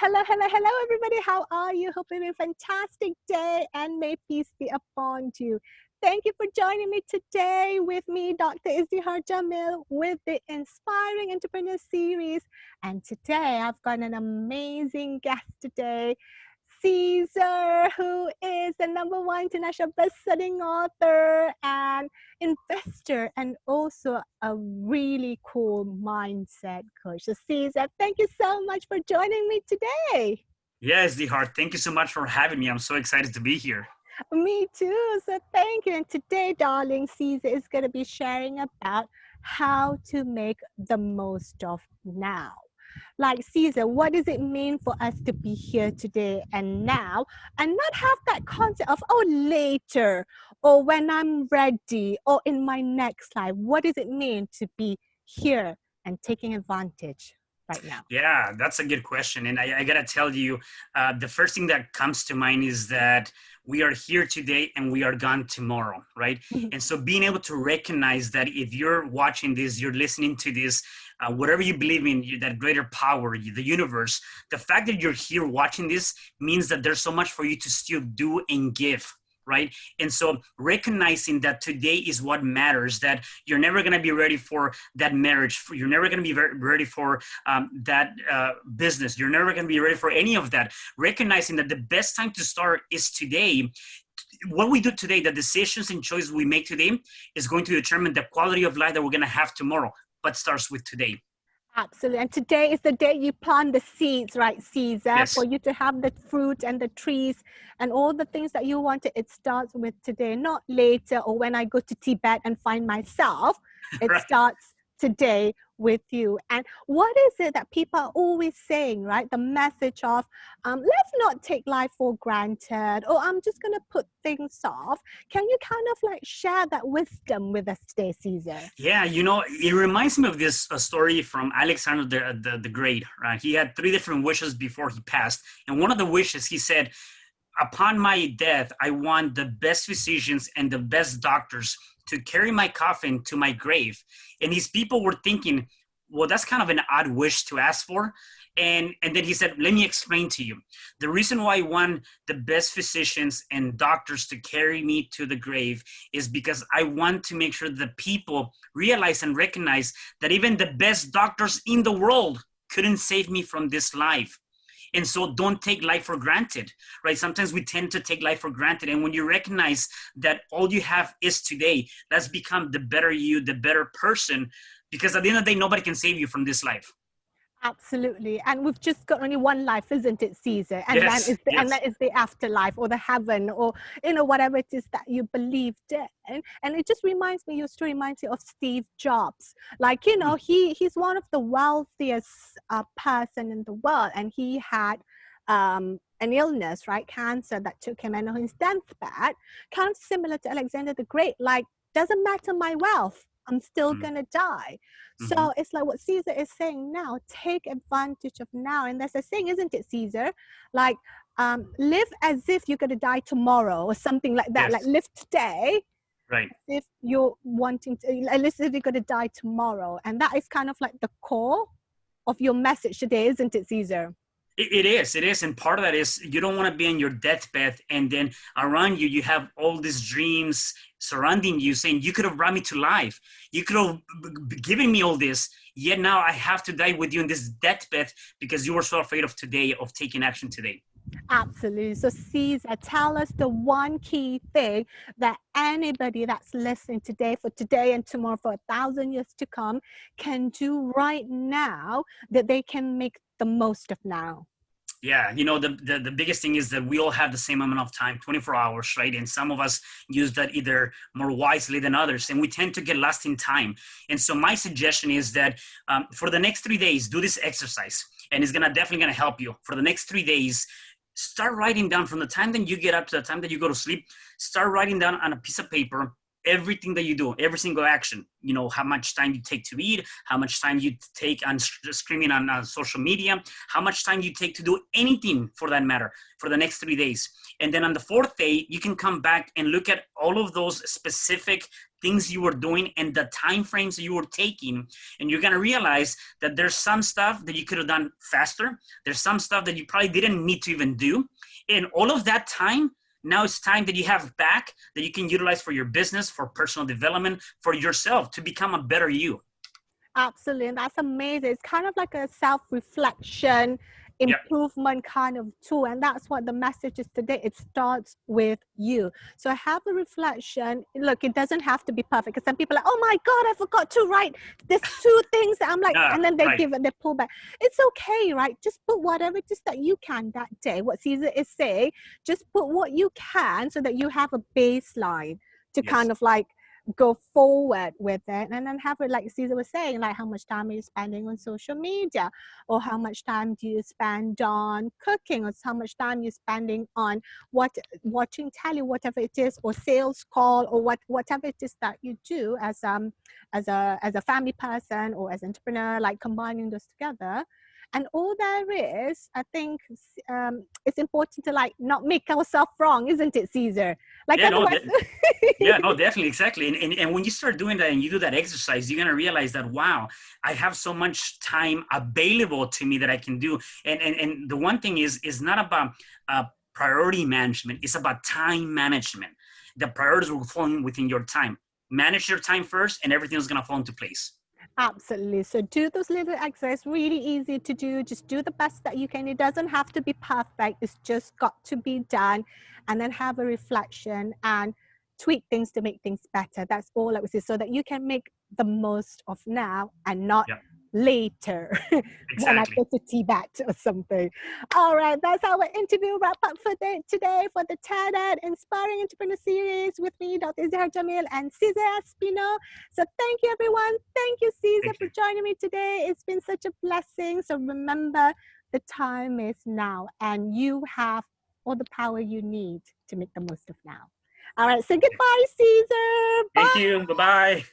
Hello, hello, hello, everybody. How are you? Hope you have a fantastic day and may peace be upon you. Thank you for joining me today with me, Dr. Izdihar Jamil, with the Inspiring Entrepreneur Series. And today I've got an amazing guest today, Cesar, who is the #1 international best-selling author and investor, and also a really cool mindset coach. So Cesar, thank you so much for joining me today. Yes, Dihar, thank you so much for having me. I'm so excited to be here. Me too. So thank you. And today, darling, Cesar is going to be sharing about how to make the most of now. Like, Cesar, what does it mean for us to be here today and now and not have that concept of, oh, later or when I'm ready or in my next life? What does it mean to be here and taking advantage right now? Yeah, that's a good question. And I got to tell you, the first thing that comes to mind is that we are here today and we are gone tomorrow, right? And so being able to recognize that if you're watching this, you're listening to this, whatever you believe in, that greater power, the universe, the fact that you're here watching this means that there's so much for you to still do and give. Right. And so recognizing that today is what matters, that you're never going to be ready for that marriage. You're never going to be ready for that business. You're never going to be ready for any of that. Recognizing that the best time to start is today. What we do today, the decisions and choices we make today is going to determine the quality of life that we're going to have tomorrow, but starts with today. Absolutely. And today is the day you plant the seeds, right, Cesar, Yes. for you to have the fruit and the trees and all the things that you wanted. It starts with today, not later or when I go to Tibet and find myself. It Right. starts today with you. And what is it that people are always saying, right? The message of, let's not take life for granted, or I'm just going to put things off. Can you kind of like share that wisdom with us today, Cesar? Yeah, it reminds me of this story from Alexander the Great. Right? He had 3 different wishes before he passed. And one of the wishes, he said, upon my death, I want the best physicians and the best doctors to carry my coffin to my grave. And his people were thinking, well, that's kind of an odd wish to ask for. And then he said, let me explain to you. The reason why I want the best physicians and doctors to carry me to the grave is because I want to make sure that people realize and recognize that even the best doctors in the world couldn't save me from this life. And so don't take life for granted, right? Sometimes we tend to take life for granted. And when you recognize that all you have is today, let's become the better you, the better person, because at the end of the day, nobody can save you from this life. Absolutely. And we've just got only one life, isn't it, Caesar? And then Yes, yes. that is the afterlife or the heaven or, whatever it is that you believed in. And it just reminds me, your story reminds me of Steve Jobs. Like, he's one of the wealthiest person in the world. And he had an illness, right? Cancer that took him. And on his deathbed, kind of similar to Alexander the Great, like, doesn't matter my wealth. I'm still Mm-hmm. going to die. Mm-hmm. So it's like what Cesar is saying now, take advantage of now. And there's a saying, isn't it, Cesar? Like, live as if you're going to die tomorrow or something like that. Like, Yes, live today right. as if you're wanting to, as if you're going to die tomorrow. And that is kind of like the core of your message today, isn't it, Cesar? It is. And part of that is you don't want to be on your deathbed and then around you, you have all these dreams surrounding you saying, you could have brought me to life. You could have given me all this. Yet now I have to die with you in this deathbed because you were so afraid of today, of taking action today. Absolutely. So Caesar, tell us the one key thing that anybody that's listening today, for today and tomorrow, for 1,000 years to come, can do right now that they can make the most of now. Yeah, the biggest thing is that we all have the same amount of time, 24 hours, right? And some of us use that either more wisely than others, and we tend to get lost in time. And so my suggestion is that for the next 3 days, do this exercise, and it's definitely gonna help you. For the next 3 days, start writing down from the time that you get up to the time that you go to sleep. Start writing down on a piece of paper everything that you do, every single action. How much time you take to eat, how much time you take on streaming on social media, how much time you take to do anything for that matter for the next 3 days. And then on the 4th day, you can come back and look at all of those specific things you were doing and the time frames you were taking, and you're going to realize that there's some stuff that you could have done faster. There's some stuff that you probably didn't need to even do. And all of that time, now it's time that you have back that you can utilize for your business, for personal development, for yourself to become a better you. Absolutely. That's amazing. It's kind of like a self-reflection, Yep. improvement kind of tool. And that's what the message is today. It starts with you. So have a reflection. Look, it doesn't have to be perfect. Because some people are like, oh my God, I forgot to write this 2 things that I'm like, Yeah, and then they right. give it, they pull back. It's okay, right? Just put whatever it is that you can that day. What Cesar is saying, just put what you can so that you have a baseline to Yes. kind of like go forward with it, and then have it like Cesar was saying, like how much time are you spending on social media, or how much time do you spend on cooking, or how much time you're spending on watching telly, whatever it is, or sales call, or whatever it is that you do as a family person or as an entrepreneur, like combining those together. And all there is, I think, it's important to like not make ourselves wrong, isn't it, Cesar? Like Yeah, no, otherwise. yeah, no, definitely, exactly. And when you start doing that and you do that exercise, you're gonna realize that wow, I have so much time available to me that I can do. And the one thing is not about priority management; it's about time management. The priorities will fall within your time. Manage your time first, and everything is gonna fall into place. Absolutely. So do those little exercises, really easy to do. Just do the best that you can. It doesn't have to be perfect. It's just got to be done. And then have a reflection and tweak things to make things better. That's all I would say. So that you can make the most of now and not Yeah, later when I exactly. go to Tibet or something. All right, that's our interview wrap up for today for the TED Inspiring Entrepreneur Series with me, Dr. Izhar Jamil and Cesar Espino. So thank you, everyone. Thank you, Cesar, Thank for you. joining me today. It's been such a blessing. So remember, the time is now, and you have all the power you need to make the most of now. All right, so goodbye, Cesar. Thank Bye. you. Bye bye.